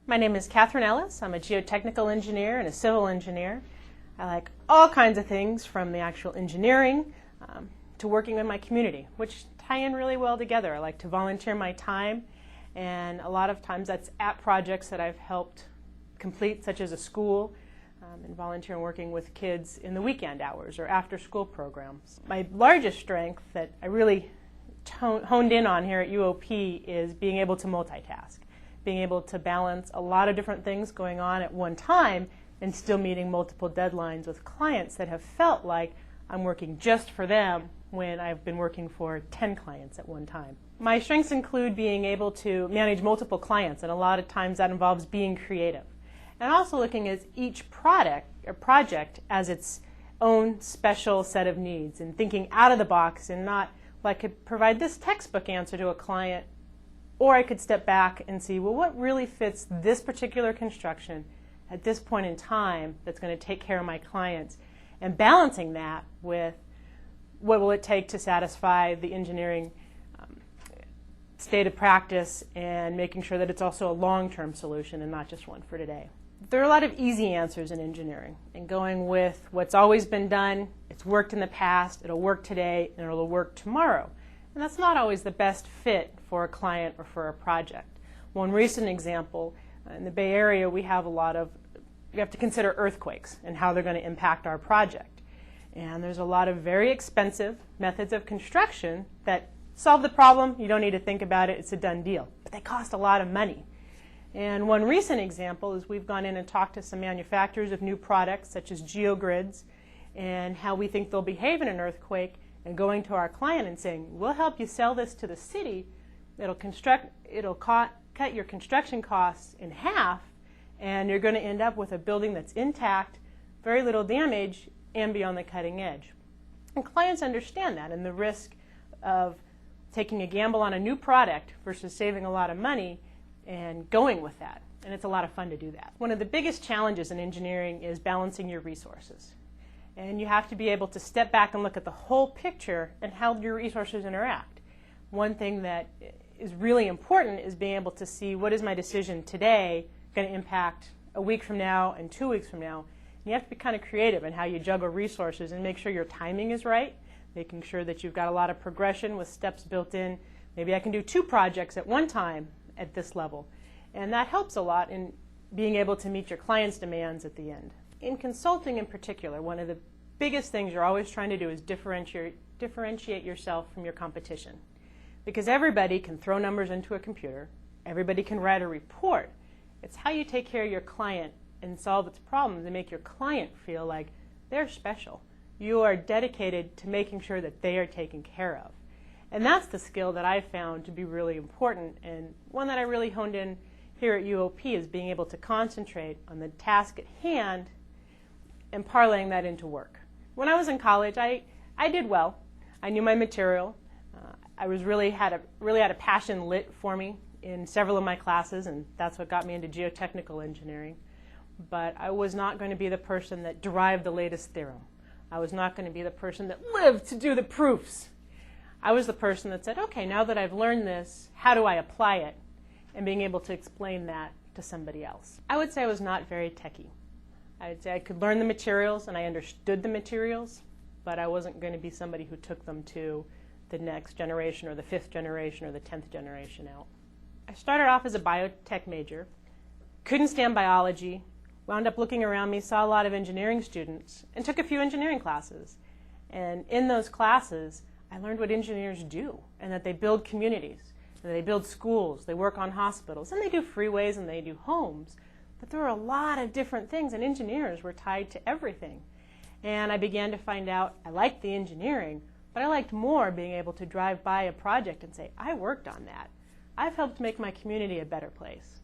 My name is Catherine Ellis. I'm a geotechnical engineer and a civil engineer. I like all kinds of things from the actual engineering to working in my community, which tie in really well together. I like to volunteer my time, and a lot of times that's at projects that I've helped complete, such as a school, and volunteer and working with kids in the weekend hours or after school programs. My largest strength that I really honed in on here at UOP is being able to multitask, being able to balance a lot of different things going on at one time and still meeting multiple deadlines with clients that have felt like I'm working just for them when I've been working for 10 clients at one time. My strengths include being able to manage multiple clients, and a lot of times that involves being creative. And also looking at each product or project as its own special set of needs and thinking out of the box, and not like I could provide this textbook answer to a client, or I could step back and see, well, what really fits this particular construction at this point in time that's going to take care of my clients, and balancing that with what will it take to satisfy the engineering state of practice, and making sure that it's also a long-term solution and not just one for today. There are a lot of easy answers in engineering, and going with what's always been done, it's worked in the past, it'll work today, and it'll work tomorrow. And that's not always the best fit for a client or for a project. One recent example, in the Bay Area, we have to consider earthquakes and how they're going to impact our project. And there's a lot of very expensive methods of construction that solve the problem, you don't need to think about it, it's a done deal. But they cost a lot of money. And one recent example is we've gone in and talked to some manufacturers of new products such as geogrids and how we think they'll behave in an earthquake, and going to our client and saying, we'll help you sell this to the city, it'll cut your construction costs in half, and you're going to end up with a building that's intact, very little damage, and be on the cutting edge. And clients understand that, and the risk of taking a gamble on a new product versus saving a lot of money and going with that. And it's a lot of fun to do that. One of the biggest challenges in engineering is balancing your resources. And you have to be able to step back and look at the whole picture and how your resources interact. One thing that is really important is being able to see, what is my decision today going to impact a week from now and 2 weeks from now. And you have to be kind of creative in how you juggle resources and make sure your timing is right, making sure that you've got a lot of progression with steps built in. Maybe I can do 2 projects at one time at this level. And that helps a lot in being able to meet your client's demands at the end. In consulting in particular, one of the biggest things you're always trying to do is differentiate yourself from your competition. Because everybody can throw numbers into a computer, everybody can write a report. It's how you take care of your client and solve its problems and make your client feel like they're special. You are dedicated to making sure that they are taken care of. And that's the skill that I found to be really important, and one that I really honed in here at UOP is being able to concentrate on the task at hand and parlaying that into work. When I was in college, I did well. I knew my material. I really had a passion lit for me in several of my classes, and that's what got me into geotechnical engineering. But I was not going to be the person that derived the latest theorem. I was not going to be the person that lived to do the proofs. I was the person that said, okay, now that I've learned this, how do I apply it? And being able to explain that to somebody else. I would say I was not very techie. I would say I could learn the materials and I understood the materials, but I wasn't going to be somebody who took them to the next generation or the 5th generation or the 10th generation out. I started off as a biotech major, couldn't stand biology, wound up looking around me, saw a lot of engineering students, and took a few engineering classes. And in those classes, I learned what engineers do, and that they build communities, and they build schools, they work on hospitals, and they do freeways and they do homes. But there were a lot of different things, and engineers were tied to everything. And I began to find out I liked the engineering, but I liked more being able to drive by a project and say, I worked on that. I've helped make my community a better place.